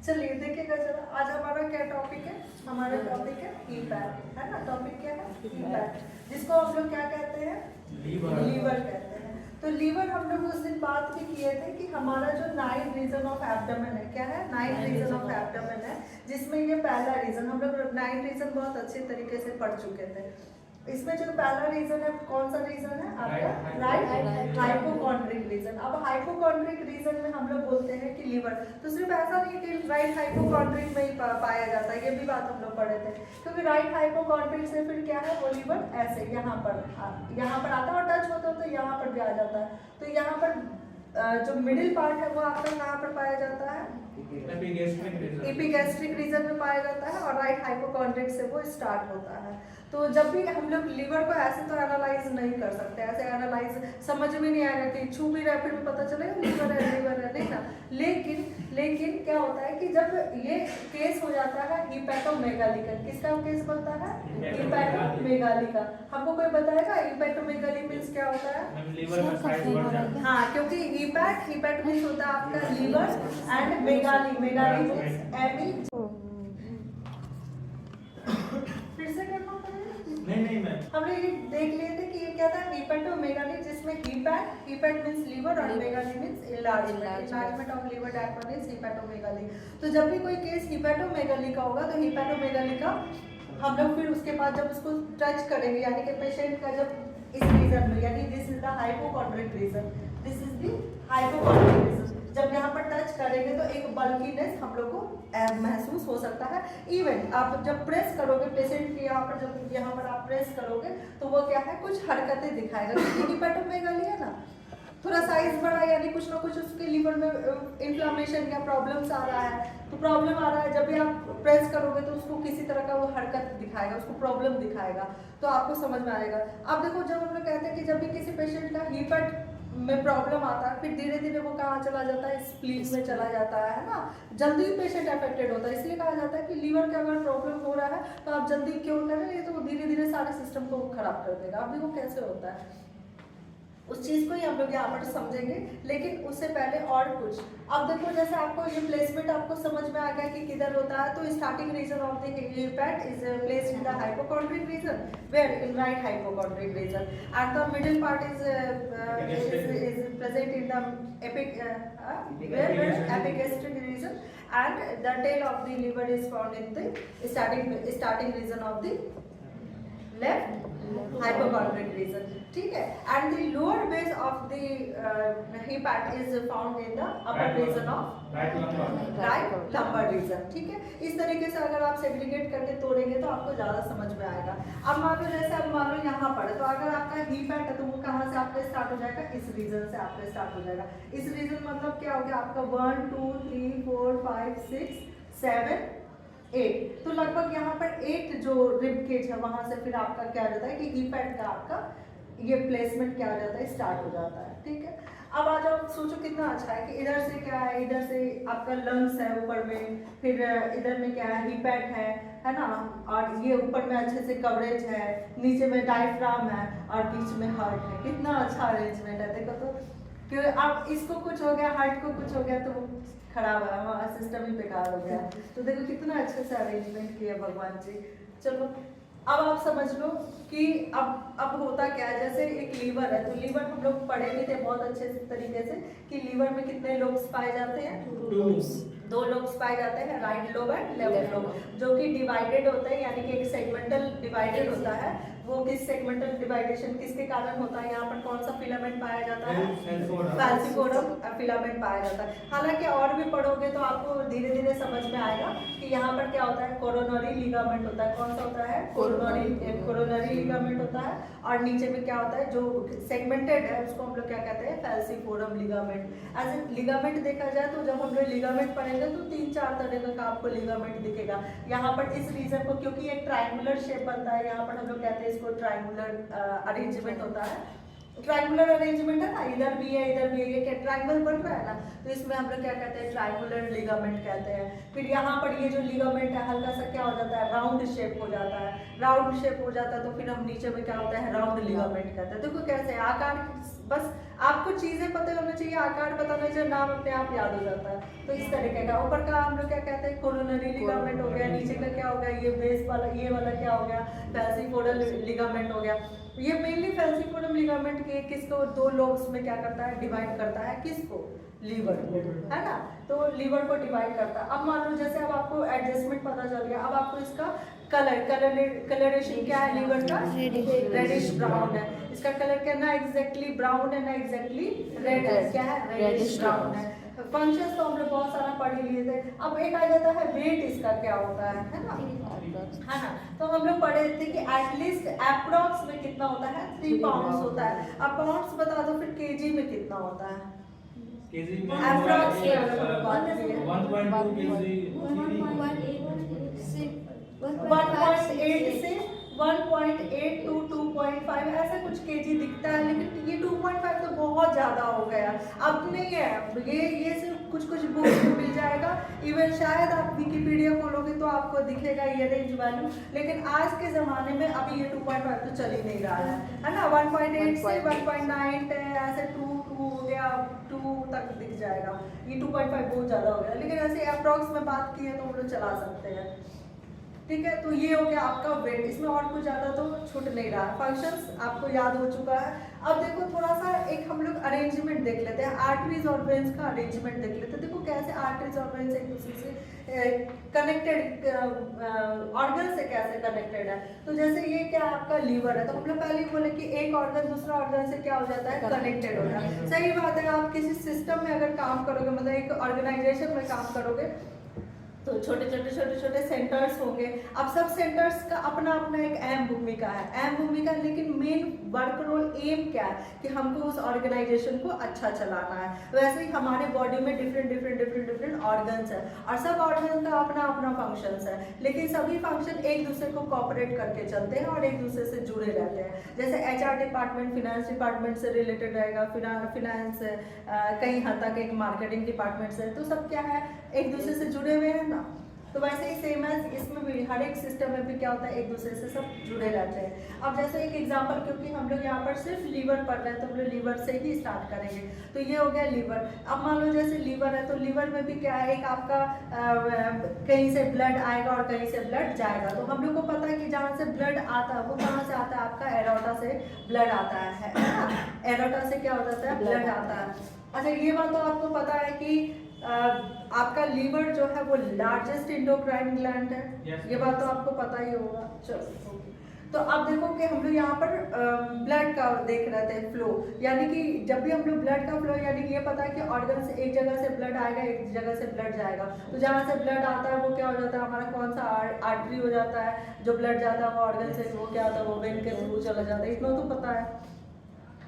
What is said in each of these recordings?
चलिए देखिएगा जरा, आज हमारा क्या टॉपिक है? हमारा टॉपिक है ईपैट, है ना? टॉपिक क्या है? ईपैट, जिसको हम लोग क्या कहते हैं? लीवर कहते हैं। तो लीवर हम लोग उस दिन बात भी किए थे कि हमारा जो 9 रीजन ऑफ एब्डोमेन है, क्या है? 9 रीजन ऑफ एब्डोमेन है, जिसमें ये पहला रीजन हम लोग 9 रीजन बहुत अच्छे तरीके से पढ़ चुके थे। इसमें जो पहला रीजन है, कौन सा रीजन है आपका? Right hypochondriac region. अब हाइपोकॉन्ड्रिक रीजन में हम लोग बोलते हैं कि लीवर, तो सिर्फ ऐसा नहीं कि राइट हाइपोकॉन्ड्रिक में ही पाया जाता है, ये भी बात हम लोग पढ़े थे। क्योंकि राइट हाइपोकॉन्ड्रिक से फिर क्या है, वो लीवर ऐसे यहाँ पर आता है और टच होता है तो यहाँ पर भी आ जाता है। तो यहाँ पर जो मिडिल पार्ट है वो आपका कहाँ पर पाया जाता है? एपिगैस्ट्रिक रीजन में पाया जाता है और राइट हाइपोकॉन्ड्रिक से वो स्टार्ट होता है। तो जब भी हम लोग लीवर को ऐसे तो एनालाइज नहीं कर सकते, ऐसे एनालाइज समझ में नहीं आएगा कि छू भी रहा फिर भी पता चलेगा लीवर है नहीं ना। लेकिन क्या होता है कि जब ये केस हो जाता है हिपैटोमेगाली का, किसका केस बनता है? हिपैटोमेगाली का। हमको कोई बताएगा हिपैटोमेगाली मींस क्या होता है? हाँ, क्योंकि हिपैट मींस होता है आपका लीवर एंड मेगाली मींस एमी। फिर से करना पड़ेगा? नहीं मैम, हमने ये देख लिए थे कि ये क्या था? हिपैटोमेगाली, जिसमें हिपैट मींस लीवर और megaly means enlargement of liver diaphragm means hepatomegaly. तो जब भी कोई केस हिपैटोमेगाली का होगा तो हिपैटोमेगाली का हम लोग फिर उसके बाद जब उसको टच करेंगे, यानी कि पेशेंट का जब इस रीजन में, यानी this is the hypochondriac region, this is the hypochondriac region, जब यहाँ पर टच करेंगे तो एक बल्कीनेस हम लोग को महसूस हो सकता है। इवन आप जब प्रेस करोगे पेशेंट के यहाँ पर, जब यहाँ पर आप प्रेस करोगे तो वो क्या है, कुछ हरकतें दिखाएगा। क्योंकि हिपैटोमेगाली है ना, थोड़ा साइज बड़ा, यानी कुछ ना कुछ उसके लीवर में इन्फ्लामेशन या प्रॉब्लम्स आ रहा है, तो प्रॉब्लम आ रहा है, जब भी आप प्रेस करोगे तो उसको किसी तरह का वो हरकत दिखाएगा, उसको प्रॉब्लम दिखाएगा, तो आपको समझ में आएगा। अब देखो, जब हम लोग कहते हैं कि जब भी किसी पेशेंट का हिपैट में प्रॉब्लम आता है, फिर धीरे धीरे वो कहाँ चला जाता है? स्प्लीन में चला जाता है ना। जल्दी पेशेंट अफेक्टेड होता है, इसलिए कहा जाता है कि लीवर का अगर प्रॉब्लम हो रहा है तो आप जल्दी क्योर करें, तो वो धीरे धीरे सारे सिस्टम को खराब कर देगा। अब देखो कैसे होता है, उस चीज को ही हम लोग यहाँ पर समझेंगे, लेकिन उससे पहले और कुछ। अब देखो, जैसे आपको ये प्लेसमेंट आपको समझ में आ गया कि किधर होता है, तो starting region of the hepat is placed in the hypochondriac region, where in right hypochondriac region, and the middle part is present in the epigastric region, and the tail of the liver is found in the starting region of the left hypochondric region, ठीक है। and the lower base of the hepat is found in the upper region of right lumbar region, ठीक है। इस तरीके से अगर आप segregate करके तोड़ेंगे तो आपको ज्यादा समझ में आएगा। अब मान लो, जैसे अब मान लो यहाँ पर, तो अगर आपका हिपैट है तो वो कहाँ से आपका स्टार्ट हो जाएगा? इस रीजन से आपका स्टार्ट हो जाएगा। इस रीजन मतलब क्या हो गया आपका? 1 2 3 4 5 6 7 8, तो लगभग यहाँ पर 8 जो रिब केज है वहां से फिर आपका क्या हो जाता है कि हिपैट का आपका ये प्लेसमेंट क्या हो जाता है? स्टार्ट हो जाता है, ठीक है। अब आ जाओ, सोचो कितना अच्छा है कि इधर से क्या है, इधर से आपका लंग्स है ऊपर में, फिर इधर में क्या है? हिपैट है ना, और ये ऊपर में अच्छे से कवरेज है, नीचे में डायफ्राम है और बीच में हार्ट है। कितना अच्छा अरेंजमेंट है, देखो तो। क्यों अब इसको कुछ हो गया, हार्ट को कुछ हो गया तो खराब है, हमारा सिस्टम ही बेकार हो गया। तो देखो कितना अच्छे से अरेंजमेंट किया भगवान जी। चलो अब आप समझ लो कि अब होता क्या है। जैसे एक लीवर है, तो लीवर हम लोग पढ़े भी थे बहुत अच्छे तरीके से कि लीवर में कितने लोब्स पाए जाते हैं? 2 लोब्स पाए जाते हैं, right lobe and left lobe, जो कि डिवाइडेड होते हैं, यानी कि एक सेगमेंटल डिवाइडेड होता है। वो किस सेगमेंटल डिवाइडेशन किसके कारण होता है? यहाँ पर कौन सा फिलामेंट पाया जाता है? फैल्सिफोरम फिलामेंट पाया जाता है। हालांकि और भी पढ़ोगे तो आपको धीरे धीरे समझ में आएगा कि यहाँ पर क्या होता है? कोरोनरी लिगामेंट होता है। कौन सा होता है? कोरोनरी लिगामेंट होता है। और नीचे में क्या होता है? जो सेगमेंटेड है उसको हम लोग क्या कहते हैं? फैल्सिफोरम लिगामेंट। एज ए लिगामेंट देखा जाए तो जब हम लोग लिगामेंट पढ़ेंगे तो 3-4 तरह का आपको लिगामेंट दिखेगा। यहाँ पर इस रीजन को, क्योंकि एक ट्रायंगुलर शेप बनता है, यहाँ पर हम लोग कहते हैं इसको ट्रायंगुलर अरेंजमेंट होता है। ट्रायंगुलर अरेंजमेंट है ना, इधर भी है इधर भी है, ये क्या ट्रायंगल बन रहा है ना, तो इसमें हम लोग क्या कहते हैं? ट्रायंगुलर लिगामेंट कहते हैं। फिर यहाँ पर ये जो लिगामेंट है हल्का सा क्या हो जाता है? राउंड शेप हो जाता है। राउंड शेप हो जाता है तो फिर हम नीचे में क्या होता है? राउंड लिगामेंट कहते हैं। देखो कैसे आकार, बस आपको चीजें पता होना चाहिए, आकार पता होना चाहिए, नाम अपने आप याद हो जाता है। तो इस तरीके का ऊपर का हम लोग क्या कहते हैं, कोरोनरी लिगामेंट हो गया, नीचे का क्या हो गया, ये बेस वाला, ये वाला क्या हो गया, फैल्सीफोरम लिगामेंट हो गया। ये मेनली फैल्सीफोरम लिगामेंट के किसको दो लोब्स में क्या करता है, डिवाइड करता है, किसको, लीवर को, है ना। तो लीवर को डिवाइड करता है। अब मान लो जैसे अब आपको एडजस्टमेंट पता चल गया, अब आपको इसका कलरेशन क्या है लीवर का, रेडिश ब्राउन है। इसका कलर क्या, ना एग्जैक्टली ब्राउन है ना एग्जैक्टली रेड है, क्या है, रेडिश ब्राउन है। फंक्शंस तो हम लोग बहुत सारा पढ़ ही लिए थे। अब एक आ जाता है वेट, इसका क्या होता है ना, है ना। तो हम लोग पढ़े थे कि एटलीस्ट अप्रॉक्स में कितना होता है, 3 पाउंड्स होता है। अब पाउंड्स बता दो फिर केजी में कितना होता है, केजी में अप्रॉक्स 1.8 से 1.8 to 2.5 ऐसा कुछ केजी दिखता है, लेकिन ये 2.5 तो बहुत ज़्यादा हो गया। अब नहीं है ये सिर्फ कुछ बुक्स में मिल जाएगा। इवन शायद आप विकिपीडिया खोलोगे तो आपको दिखेगा ये रेंज वैल्यू, लेकिन आज के ज़माने में अभी ये 2.5 तो चल ही नहीं रहा है ना। 1.8 से 1.9 ऐसे 2 हो गया, 2 तक दिख जाएगा। ये 2.5 बहुत ज़्यादा हो गया, लेकिन ऐसे अप्रॉक्स में बात की है तो हम लोग चला सकते हैं, ठीक है। तो ये हो गया आपका वेट, इसमें और कुछ ज़्यादा तो छूट नहीं रहा। फंक्शंस आपको याद हो चुका है। अब देखो थोड़ा सा एक हम लोग अरेंजमेंट देख लेते हैं, आर्टरीज और वेन्स का अरेंजमेंट देख लेते हैं। देखो कैसे आर्टरीज और वेन्स एक दूसरे से कनेक्टेड, ऑर्गन से कैसे कनेक्टेड है। तो जैसे ये क्या आपका लीवर है, तो हम लोग पहले ही बोले कि एक ऑर्गन दूसरा ऑर्गन से क्या हो जाता है, कनेक्टेड हो जाता है। सही बात है। आप किसी सिस्टम में अगर काम करोगे, मतलब एक ऑर्गेनाइजेशन में काम करोगे, तो छोटे छोटे सेंटर्स होंगे। अब सब सेंटर्स का अपना अपना एक अहम भूमिका है, लेकिन मेन वर्क रोल एम क्या है कि हमको उस ऑर्गेनाइजेशन को अच्छा चलाना है। वैसे ही हमारे बॉडी में डिफरेंट ऑर्गन्स है, और सब ऑर्गन का अपना अपना फंक्शंस है, लेकिन सभी फंक्शन एक दूसरे को कोऑपरेट करके चलते हैं और एक दूसरे से जुड़े रहते हैं। जैसे HR डिपार्टमेंट फिनेंस डिपार्टमेंट से रिलेटेड रहेगा, फिनेंस कहीं हद तक एक मार्केटिंग डिपार्टमेंट से, तो सब क्या है, एक दूसरे से जुड़े हुए हैं ना। तो वैसे ही सेम है इसमें भी, हर एक सिस्टम में भी क्या होता है, एक दूसरे से सब जुड़े रहते हैं। अब जैसे एक एग्जांपल, क्योंकि हम लोग यहाँ पर सिर्फ लीवर पढ़ रहे हैं तो हम लोग लीवर से ही स्टार्ट करेंगे। तो ये हो गया लीवर। अब मान लो जैसे लीवर है, तो लीवर में भी क्या है, एक आपका कहीं से ब्लड आएगा और कहीं से ब्लड जाएगा। तो हम लोग को पता है कि जहाँ से ब्लड आता है वो कहाँ से आता है, आपका एरोटा से ब्लड आता है ना। एरोटा से क्या हो जाता है, ब्लड आता है। अच्छा ये बात तो आपको पता है कि आपका लीवर जो है वो लार्जेस्ट एंडोक्राइन ग्लैंड है। ये बात तो आपको पता ही होगा। चलो तो अब देखो कि हम लोग यहाँ पर ब्लड का देख रहे थे फ्लो, यानी कि जब भी हम लोग ब्लड का फ्लो, यानी कि ये पता है कि ऑर्गन से एक जगह से ब्लड आएगा, एक जगह से ब्लड जाएगा। तो जहाँ से ब्लड आता है वो क्या हो जाता है, हमारा कौन सा आर्टरी हो जाता है। जो ब्लड जाता है वो ऑर्गन से, वो क्या होता है, वो वेन के थ्रू चला जाता है। इतना तो पता है।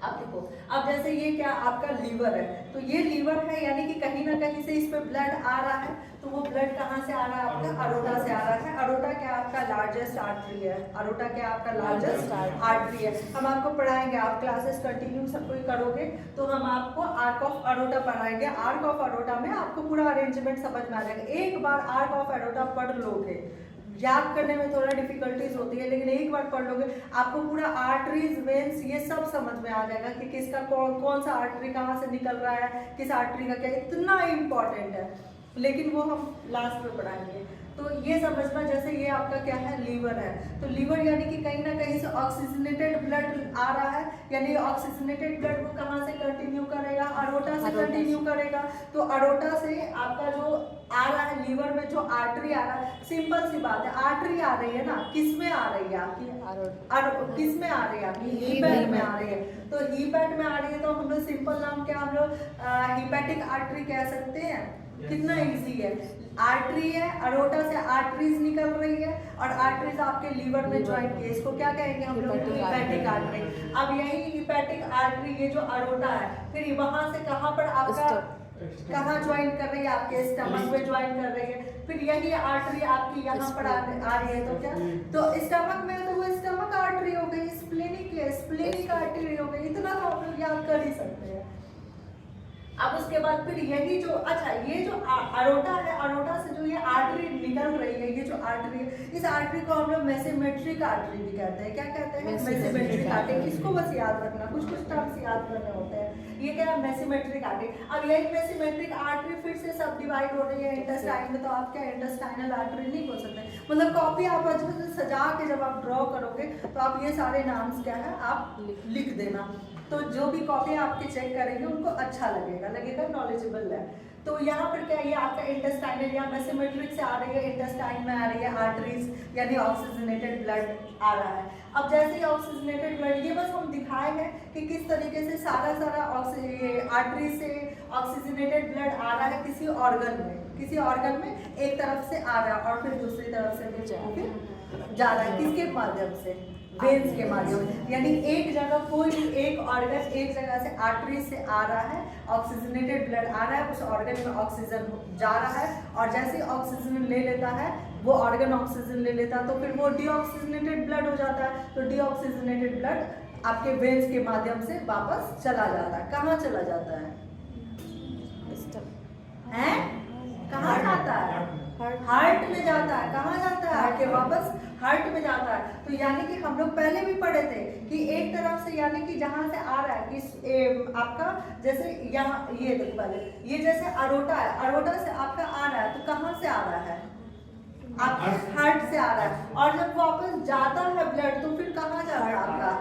अब देखो, अब जैसे ये क्या आपका लीवर है, तो ये लीवर है, यानी कि कहीं ना कहीं से इस पे ब्लड आ रहा है। तो वो ब्लड कहाँ से आ रहा है, आपका अरोटा से आ रहा है। अरोटा क्या आपका लार्जेस्ट आर्टरी है, अरोटा क्या आपका लार्जेस्ट आर्टरी है। हम आपको पढ़ाएंगे, आप क्लासेस कंटिन्यू सब कोई करोगे तो हम आपको आर्क ऑफ अरोटा पढ़ाएंगे। आर्क ऑफ अरोटा में आपको पूरा अरेंजमेंट समझ में आ जाएगा। एक बार आर्क ऑफ अरोटा पढ़ लोगे, याद करने में थोड़ा डिफिकल्टीज होती है, लेकिन एक बार पढ़ लोगे आपको पूरा आर्टरीज, वेन्स ये सब समझ में आ जाएगा कि किसका कौन सा आर्टरी कहाँ से निकल रहा है, किस आर्टरी का क्या, इतना इम्पोर्टेंट है। लेकिन वो हम लास्ट में पढ़ाएंगे। तो ये समझना, जैसे ये आपका क्या है, लीवर है। तो लीवर यानी कि कहीं ना कहीं से ऑक्सीजनेटेड ब्लड आ रहा है, यानी ऑक्सीजनेटेड ब्लड वो कहाँ से कंटिन्यू करेगा, अरोटा से कंटिन्यू करेगा। तो अरोटा से आपका जो आ रहा है लीवर में, जो आर्टरी आ रहा है, सिंपल सी बात है, आर्टरी आ रही है ना, किस में आ रही है आपकी, किस में आ रही है आपकी, हीपैट में आ रही है। तो हीपैट में आ रही है तो हम लोग सिंपल नाम क्या, हम लोग हीपैटिक आर्टरी कह सकते हैं। कितना इजी है, आर्टरी है, अरोटा से आर्टरीज निकल रही है और आर्टरीज आपके लीवर में ज्वाइन की है, इसको क्या कहेंगे हम लोग, हीपैटिक आर्टरी। अब यही हीपैटिक आर्टरी, ये जो अरोटा है, फिर वहां से कहाँ पर आपका कहाँ ज्वाइन कर रही है, आपके स्टमक में ज्वाइन कर रही है। फिर यही आर्टरी आपकी यहाँ पर आ रही है, तो क्या, तो स्टमक में तो वो स्टमक आर्टरी हो गई, स्प्लेनिक आर्टरी हो गई। इतना तो आप लोग याद कर ही सकते हैं। अब उसके बाद फिर यही जो, अच्छा ये जो अरोटा है, अरोटा से जो ये आर्टरी निकल रही है, ये जो आर्टरी है, इस आर्टरी को हम लोग मेसिमेट्रिक आर्टरी भी कहते हैं। क्या कहते हैं? मेसिमेट्रिक आर्टरी। इसको बस याद रखना, कुछ कुछ टर्म्स याद करने होते हैं। ये क्या है? मेसिमेट्रिक आर्टरी। अब यही मेसिमेट्रिक आर्टरी फिर से सब डिवाइड हो रही है इंटेस्टाइन में, तो आप क्या इंटेस्टाइनल आर्टरी नहीं बोल सकते। मतलब कॉपी आप अच्छे से सजा के जब आप ड्रॉ करोगे तो आप ये सारे नाम्स क्या है आप लिख देना, तो जो भी कॉपी आपके चेक करेंगे उनको अच्छा लगेगा नॉलेजेबल है। तो यहाँ पर क्या ये आपका इंटेस्टाइनल या मेसिमेट्रिक से आ रही है, इंटेस्टाइन में आ रही है आर्टरीज यानी ऑक्सीजनेटेड ब्लड आ रहा है। अब जैसे ही ऑक्सीजनेटेड ब्लड, ये बस हम दिखाए हैं कि किस तरीके से सारा ये आर्टरी से ऑक्सीजनेटेड ब्लड आ रहा है किसी ऑर्गन में एक तरफ से आ रहा है और फिर दूसरी तरफ से भी जा रहा है। किसके माध्यम से? वेन्स के माध्यम से। यानी एक जगह कोई एक ऑर्गन एक जगह से आर्टरी से आ रहा है, ऑक्सीजनेटेड ब्लड आ रहा है, उस ऑर्गन में ऑक्सीजन जा रहा है और जैसे ही ऑक्सीजन ले लेता है वो ऑर्गन ऑक्सीजन ले लेता है तो फिर वो डीऑक्सीजनेटेड ब्लड हो जाता है। तो डीऑक्सीजनेटेड ब्लड आपके वेन्स के माध्यम से वापस चला जाता है। कहाँ चला जाता है? कहाँ जाता है? हार्ट में जाता है। कहाँ जाता है? आके वापस हार्ट में जाता है। तो यानी कि हम लोग पहले भी पढ़े थे कि एक तरफ से यानी कि जहाँ से आ रहा है कि आपका जैसे यहाँ ये देखो पहले, ये जैसे अरोटा है, अरोटा से आपका आ रहा है तो कहाँ से आ रहा है? आपके हार्ट से आ रहा है। और जब वापस जाता है ब्लड तो फिर कहाँ जाता है आपका?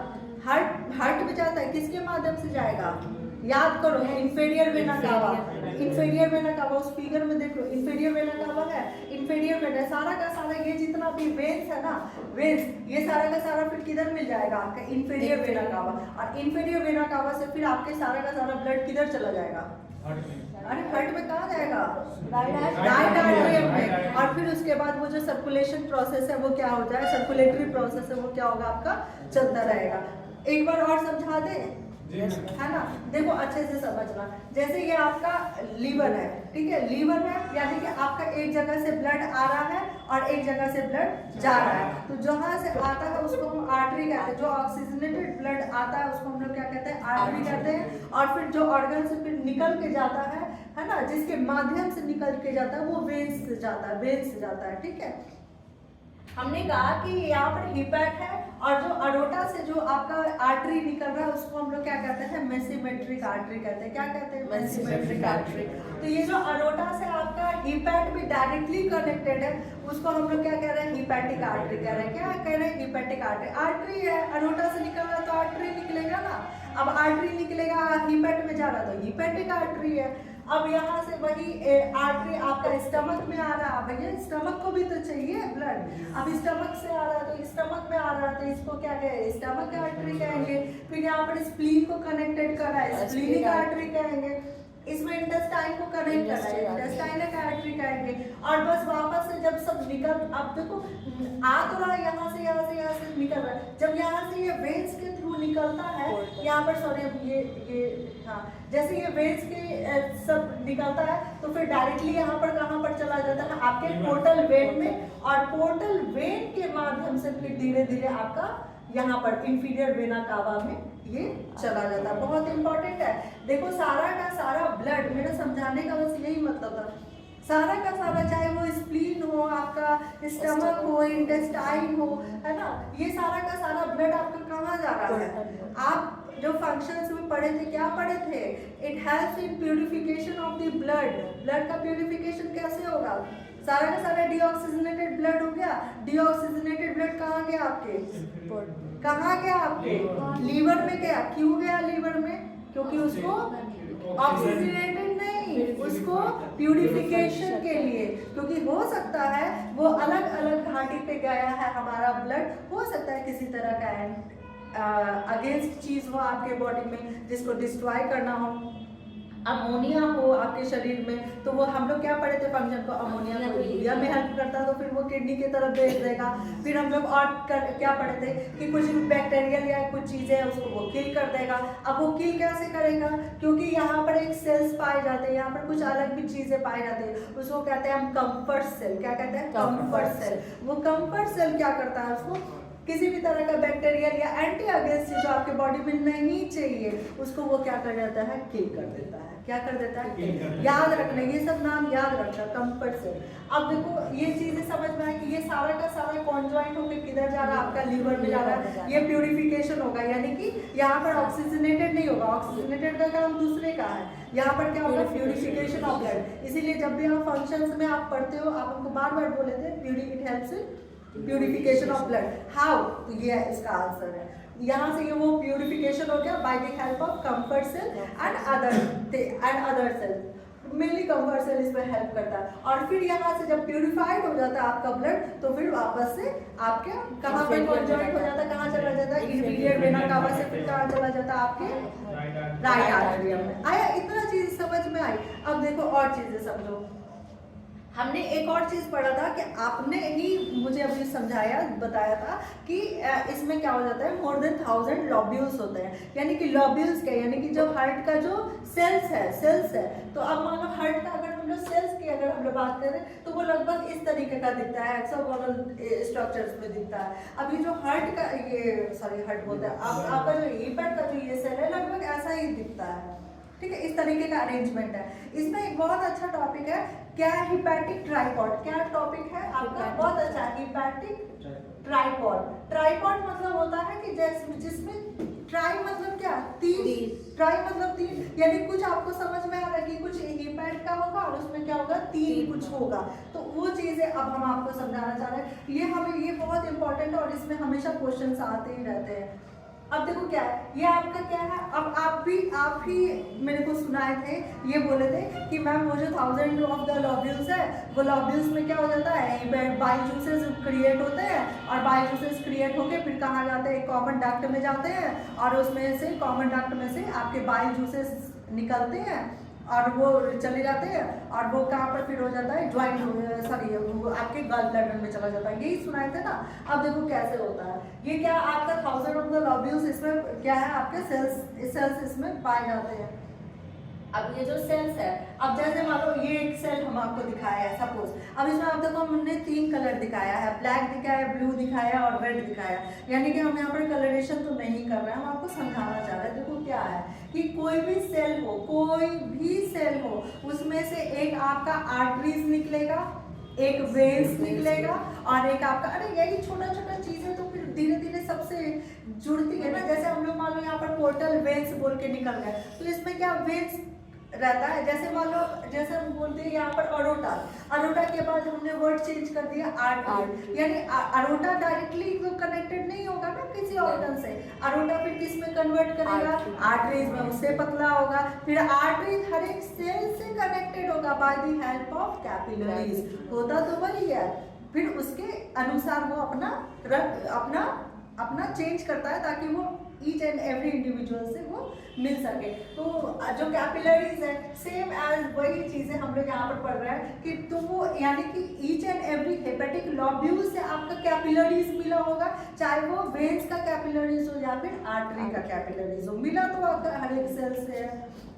हार्ट में जाता है। किसके माध्यम से जाएगा? याद करो, inferior vena cava. Inferior vena cava उस फिगर में देख लो, इंफीरियर वेना कावा है, इंफीरियर वेना सारा का सारा ये जितना भी वेन्स है ना, वेन्स ये सारा का सारा फिर किधर मिल जाएगा? आपका इंफीरियर वेना कावा। और इंफीरियर वेना कावा से फिर आपके सारा का सारा ब्लड किधर चला जाएगा? अरे हार्ट में कहाँ जाएगा? राइट आर्टरी में। और फिर उसके बाद वो जो सर्कुलेशन प्रोसेस है वो क्या हो जाए? सर्कुलेटरी प्रोसेस है वो क्या होगा? आपका चलता रहेगा। एक बार और समझा दे है ना? देखो अच्छे से समझना। जैसे ये आपका लीवर है, ठीक है, लीवर है यानी कि आपका एक जगह से ब्लड आ रहा है और एक जगह से ब्लड जा रहा है। तो जहाँ से आता है उसको हम आर्टरी कहते हैं। जो ऑक्सीजनेटेड ब्लड आता है उसको हम लोग क्या कहते हैं? आर्टरी कहते हैं। और फिर जो ऑर्गन से फिर निकल के जाता है ना, जिसके माध्यम से निकल के जाता है वो वेन्स से जाता है, वेन्स से जाता है। ठीक है, हमने कहा कि यहाँ पर हिपैट है और जो अरोटा से जो आपका आर्टरी निकल रहा है उसको हम लोग क्या कहते हैं? मेसिमेट्रिक आर्टरी कहते हैं। क्या कहते हैं? मेसिमेट्रिक आर्टरी। तो ये जो अरोटा से आपका हिपैट भी डायरेक्टली कनेक्टेड है उसको हम लोग क्या कह रहे हैं? हिपैटिक आर्टरी कह रहे हैं। क्या कह रहे हैं? Hepatic artery. आर्टरी है, अरोटा से निकल रहा है तो आर्टरी निकलेगा ना। अब आर्टरी निकलेगा हिपैट में जा रहा तो हिपैटिक आर्टरी है। अब यहाँ से वही आर्टरी आपका स्टमक में आ रहा है, भैया स्टमक को भी तो चाहिए ब्लड। अब स्टमक से आ रहा है तो स्टमक में आ रहा है तो इसको क्या कहेंगे? स्टमक आर्टरी कहेंगे। फिर यहाँ पर स्प्लीन को कनेक्टेड कर रहा है, स्प्लीनिक आर्टरी कहेंगे। इसमें इंटेस्टाइन को कनेक्ट कर रहा है, इंटेस्टाइनल आर्टरी कहेंगे। और बस वापस से जब सब निकल, अब देखो आ तो रहा है यहाँ से निकल रहा है। जब यहाँ से ये वेन्स के थ्रू निकलता है, यहाँ पर सॉरी ये हाँ, जैसे ये वेन्स के सब निकलता है तो फिर डायरेक्टली यहाँ पर कहाँ पर चला जाता है? आपके पोर्टल वेन में। और पोर्टल वेन के माध्यम से फिर धीरे धीरे आपका यहाँ पर इंफीरियर वेना कावा में ये चला जाता है। बहुत इंपॉर्टेंट है। देखो सारा का सारा ब्लड, मेरा समझाने का बस यही मतलब था, सारा का सारा चाहे वो स्प्लीन हो, आपका स्टमक हो, इंटेस्टाइन हो, है ना, ये सारा का सारा ब्लड आपका कहाँ जा रहा है? आप जो फंक्शंस में पढ़े थे, क्या पढ़े थे? It helps in purification of the blood. Blood का प्यूरिफिकेशन कैसे होगा? सारा का सारा डीऑक्सीजनेटेड ब्लड हो गया। डीऑक्सीजनेटेड ब्लड कहाँ गया आपके? कहाँ गया आपके? लीवर में गया। क्यों गया लीवर में? क्योंकि उसको ऑक्सीजनेटेड नहीं, उसको प्यूरिफिकेशन के लिए। क्योंकि हो सकता है वो अलग अलग घाटी पे गया है हमारा ब्लड, हो सकता है किसी तरह का अगेंस्ट चीज हो आपके बॉडी में जिसको डिस्ट्रॉय करना हो, अमोनिया हो आपके शरीर में, तो वो हम लोग क्या पढ़े थे फंक्शन को? अमोनिया को यूरिया में हेल्प करता तो फिर वो किडनी की तरफ भेज देगा। फिर हम लोग और क्या पढ़े थे कि कुछ बैक्टीरियल या कुछ चीजें हैं उसको वो किल कर देगा। अब वो किल कैसे करेगा? क्योंकि यहाँ पर एक सेल्स पाए जाते हैं, यहाँ पर कुछ अलग भी चीजें पाई जाती है, उसको कहते हैं हम कम्फर्ट सेल। क्या कहते हैं? Comfort cell. वो कम्फर्ट सेल क्या करता है? उसको किसी भी तरह का बैक्टीरियल या एंटी अगेंस्ट जो आपके बॉडी में नहीं चाहिए उसको वो क्या कर जाता है? किल कर देता है। क्या कर देता है, याद रखना, ये सब नाम याद रखना कंफर्ट सेल। अब देखो ये चीजें समझ में आए कि ये सारा का सारा कॉन्जॉइंट होकर किधर जा रहा है, आपका लीवर में जा रहा है, ये प्यूरिफिकेशन होगा, यानी कि यहाँ पर ऑक्सीजनेटेड नहीं होगा, ऑक्सीजनेटेड का काम दूसरे का है, यहाँ पर क्या होगा, प्यूरिफिकेशन ऑफ ब्लड। इसीलिए जब भी आप फंक्शंस में आप पढ़ते हो, आप हमको बार बार बोले थे it helps in purification of blood. How, तो ये इसका आंसर है। यहाँ से ये वो प्यूरिफिकेशन हो गया by the help of comfort cell and other cell, mainly comfort cell इसमें हेल्प करता है। और फिर यहाँ से जब प्यूरिफाइड हो जाता है आपका ब्लड, तो फिर वापस से आपके कहाँ पे कॉन्जॉइंट हो जाता है, कहाँ चला जाता है, इंफीरियर वेना कावा से फिर कहाँ चला जाता है, आपके राइट आर्टरियम में। आया, इतना चीज समझ में आई। अब देखो और चीजें समझो। हमने एक और चीज पढ़ा था कि आपने ही मुझे अभी समझाया बताया था कि इसमें क्या हो जाता है, मोर देन 1000 लॉब्यूल्स होते हैं। यानी कि लॉब्यूल्स क्या, यानी कि जो हार्ट का जो सेल्स है, तो अब मान लो हार्ट का अगर हम लोग सेल्स की अगर हम लोग बात करें तो वो लगभग इस तरीके का दिखता है, हेक्सागोनल स्ट्रक्चर्स में दिखता है। अभी जो हार्ट का हार्ट बोलते हैं, अब आपका जो हीपेट का जो ये सेल है लगभग ऐसा ही दिखता है, ठीक है, इस तरीके का अरेंजमेंट है। इसमें एक बहुत अच्छा टॉपिक है, क्या है, हिपैटिक ट्राइपॉड। क्या टॉपिक है आपका, बहुत अच्छा, हिपैटिक ट्राइपॉड। ट्राइपॉड मतलब होता है कि जिसमें ट्राई मतलब क्या, तीन, ट्राई मतलब तीन, यानी कुछ आपको समझ में आ रहा है कि कुछ हिपैट का होगा और उसमें क्या होगा, तीन कुछ होगा। तो वो चीजें अब हम आपको समझाना चाह रहे हैं। ये बहुत इंपॉर्टेंट है और इसमें हमेशा क्वेश्चन आते ही रहते हैं। अब देखो क्या है, ये आपका क्या है, अब आप ही मेरे को सुनाए थे, ये बोले थे कि मैम वो जो 1000 ऑफ द लॉब्यूल्स है, वो लॉब्यूल्स में क्या हो जाता है, बाइल जूसेस क्रिएट होते हैं, और बाइल जूसेस क्रिएट होके फिर कहाँ जाते हैं, कॉमन डक्ट में जाते हैं, और उसमें से कॉमन डक्ट में से आपके बाइल जूसेस निकलते हैं और वो चले जाते हैं, और वो कहाँ पर फिर हो जाता है, वो आपके गल ब्लैडर में चला जाता है। यही सुनाए थे ना। अब देखो कैसे होता है, ये क्या आपका 1000 ऑफ द लॉब्यूल्स, इसमें क्या है, आपके सेल्स इसमें पाए जाते हैं। अब ये जो सेल्स है, अब जैसे मान लो ये एक सेल हम आपको दिखाया है सपोज, अब इसमें आप देखो हमने 3 कलर दिखाया है, ब्लैक दिखाया, ब्लू दिखाया और रेड दिखाया, यानी कि हम यहाँ पर कलरेशन तो नहीं कर रहे हैं, हम आपको समझाना चाह रहे हैं। देखो क्या है कि कोई भी सेल हो, उसमें से एक आपका आर्टरीज निकलेगा, एक वेन्स निकलेगा, और एक आपका, अरे यही छोटा छोटा चीज है, तो फिर धीरे धीरे सबसे जुड़ती है ना। जैसे हम लोग मान लो यहाँ पर पोर्टल वेन्स बोल के निकल गए, तो इसमें क्या वेन्स रहता है। जैसे मान लो, जैसे हम बोलते हैं यहाँ पर अरोटा के बाद हमने वर्ड चेंज कर दिया आर्टरी, यानी अरोटा डायरेक्टली तो कनेक्टेड नहीं होगा ना किसी ऑर्गन से, अरोटा फिर किस में कन्वर्ट करेगा, आर्टरीज में, उससे पतला होगा, फिर आर्टरीज हर एक सेल से कनेक्टेड होगा bye the help of capillaries, होता तो वही है। फिर उसके अनुसार वो अपना चेंज करता है ताकि वो ईच एंड एवरी इंडिविजुअल से वो मिल सके। तो जो कैपिलरीज है, सेम एज वही चीजें हम लोग यहाँ पर पढ़ रहे हैं कि तो वो यानी कि each and every hepatic lobule से आपका कैपिलरीज मिला होगा, चाहे वो वेन्स का कैपिलरीज हो या फिर आर्टरी का कैपिलरीज हो, मिला तो आपका हर एक सेल से है।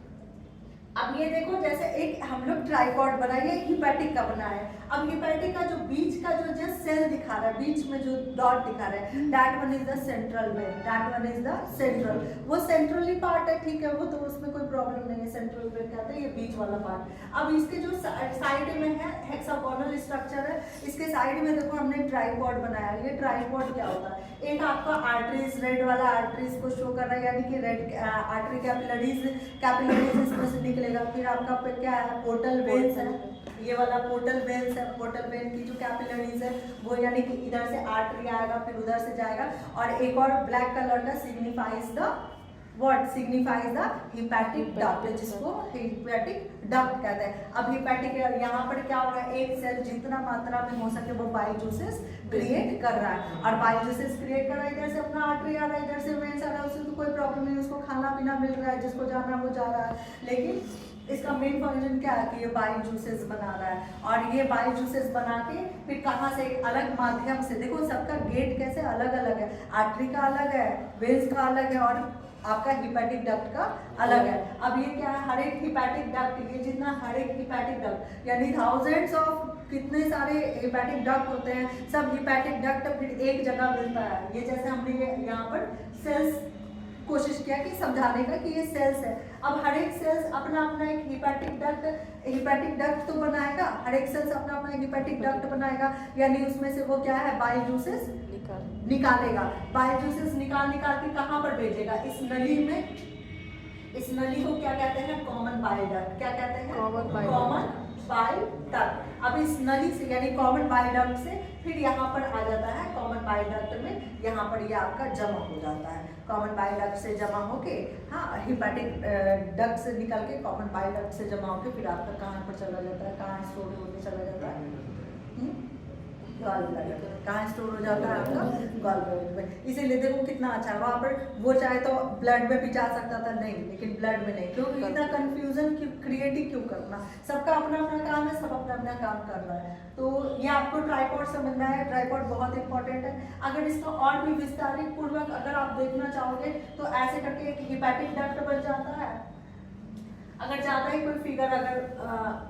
अब ये देखो, जैसे एक हम लोग ट्राइपॉड बनाए, हिपैटिक का बना है। अब हिपैटिक का जो बीच का जो जस्ट सेल दिखा रहा है, बीच में जो डॉट दिखा रहा है, that one is the central vein, that one is the central, वो सेंट्रली पार्ट है, ठीक है, वो तो उसमें कोई प्रॉब्लम नहीं है, सेंट्रल वेन कहते हैं, ये बीच वाला पार्ट। अब इसके जो साइड में है, हेक्सागोनल स्ट्रक्चर है, इसके साइड में देखो हमने ट्राइपॉड बनाया। ये ट्राइपॉड क्या होता है, एक आपका आर्टरीज, रेड वाला आर्टरीज को शो कर रहा है, यानी कि रेड आर्टरी कैपिलरीज इसमें से निकलेगा। फिर आपका पे क्या है, पोर्टल वेन्स है, ये वाला पोर्टल वेन्स है, पोर्टल वेन की जो कैपिलरीज है वो यानी कि इधर से आर्टरी आएगा, फिर उधर से जाएगा, और एक और ब्लैक कलर का सिग्निफाइज द हिपैटिक डक्ट, जिसको हिपैटिक डक्ट कहते हैं। अब हिपैटिक यहाँ पर क्या हो रहा है, एक सेल जितना मात्रा में हो सके वो बाइल जूसेस क्रिएट कर रहा है, और बाइल जूसेस क्रिएट कर रहा है, इधर से अपना आर्टरी आ रहा है, इधर से वेन्स आ रहा है, उससे तो कोई प्रॉब्लम नहीं, उसको खाना पीना मिल रहा है, जिसको जाना वो जा रहा है। लेकिन इसका मेन फंक्शन क्या है कि ये बाइल जूसेस बना रहा है, और ये बाइल जूसेस बना के फिर कहाँ से, एक अलग माध्यम से, देखो सबका गेट कैसे अलग अलग है, आर्टरी का अलग है, वेन्स का अलग है, और आपका हिपैटिक डक्ट का अलग है। अब ये क्या है, हर एक हिपैटिक डक्ट, ये जितना हर एक हिपैटिक डक्ट, यानी थाउजेंड्स ऑफ कितने सारे हिपैटिक डक्ट होते हैं, सब हिपैटिक डक्ट फिर एक जगह मिलता है। ये जैसे हमने ये यहाँ पर सेल्स कोशिश किया कि समझाने का कि ये सेल्स है। अब हर एक सेल्स अपना अपना एक हिपैटिक डक्ट तो बनाएगा, हर एक सेल्स अपना अपना हिपैटिक डक्ट बनाएगा, यानी उसमें से वो क्या है, बाइल जूसेस निकालेगा। बाइल जूसेस निकाल के कहाँ पर भेजेगा, इस नली में। इस नली को क्या कहते हैं, कॉमन बाइल डक्ट। क्या कहते हैं, कॉमन बाइल डक्ट। अब इस नली से यानी कॉमन बाइल डक्ट से फिर यहाँ पर आ जाता है, कॉमन बाइल डक्ट में यहाँ पर ये आपका जमा हो जाता है। कॉमन बाइल डक्ट से जमा होके, हाँ, हिपैटिक डक्ट से निकल के कॉमन बाइल डक्ट से जमा होके फिर आपका कहाँ पर चला जाता है, कहाँ स्टोर होके चला जाता है, गॉल ब्लैडर। कहाँ स्टोर हो जाता है आपका, गॉल ब्लैडर में। इसीलिए देखो कितना अच्छा है, वहाँ पर वो चाहे तो ब्लड में भी जा सकता था, नहीं, लेकिन ब्लड में नहीं। क्यों इतना कंफ्यूजन क्रिएट ही क्यों करना, सबका अपना अपना काम है, सब अपना अपना काम कर रहा है। तो ये आपको ट्राइपॉड समझना है, ट्राइपॉड बहुत इंपॉर्टेंट है। अगर इसका और भी विस्तारित पूर्वक अगर आप देखना चाहोगे तो ऐसे करके एक हिपैटिक डक्ट बन जाता है। अगर ज़्यादा ही कोई फिगर अगर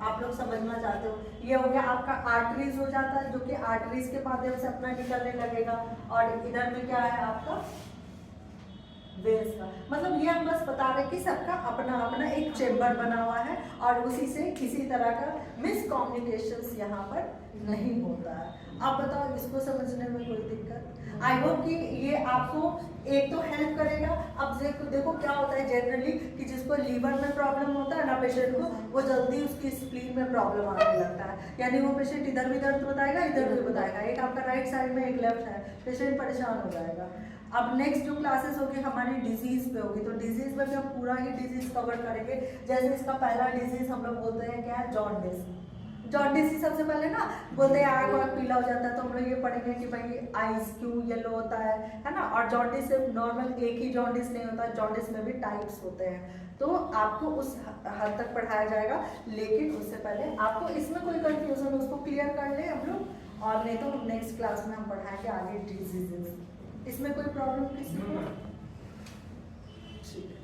आप लोग समझना चाहते हो, ये हो गया आपका आर्टरीज हो जाता है, जो कि आर्टरीज के माध्यम से अपना निकलने लगेगा। और इधर में क्या है आपका, वेन्स का। मतलब ये हम बस बता रहे कि सबका अपना अपना एक चेम्बर बना हुआ है और उसी से किसी तरह का मिसकम्युनिकेशंस यहाँ पर नहीं होता है। आप बताओ, इसको समझने में कोई दिक्कत? आई होप कि ये आपको एक तो हेल्प करेगा। अब देखो क्या होता है जनरली कि जिसको लीवर में प्रॉब्लम होता है ना पेशेंट को, वो जल्दी उसकी स्प्लीन में प्रॉब्लम आने लगता है। यानी वो पेशेंट इधर भी दर्द बताएगा, इधर भी बताएगा, एक आपका राइट साइड में एक लेफ्ट है, पेशेंट परेशान हो जाएगा। अब नेक्स्ट जो क्लासेस होगी हमारी डिजीज पे होगी, तो डिजीज में भी हम पूरा ही डिजीज कवर करेंगे। जैसे इसका पहला डिजीज हम लोग बोलते हैं क्या है, जॉन्डिस। जॉन्डिस ही सबसे पहले ना बोलते हैं आँख वाँख पीला हो जाता है, तो हम लोग ये पढ़ेंगे कि भाई आइज क्यों येलो होता है ना। और जॉन्डिस सिर्फ नॉर्मल एक ही जॉन्डिस नहीं होता, जॉन्डिस में भी टाइप्स होते हैं। तो आपको उस हद तक पढ़ाया जाएगा, लेकिन उससे पहले आपको इसमें कोई कंफ्यूजन उसको क्लियर कर ले हम लोग, और नहीं तो नेक्स्ट क्लास में हम पढ़ाएंगे आगे डिजीजेस। इसमें कोई प्रॉब्लम किसी को? ठीक है।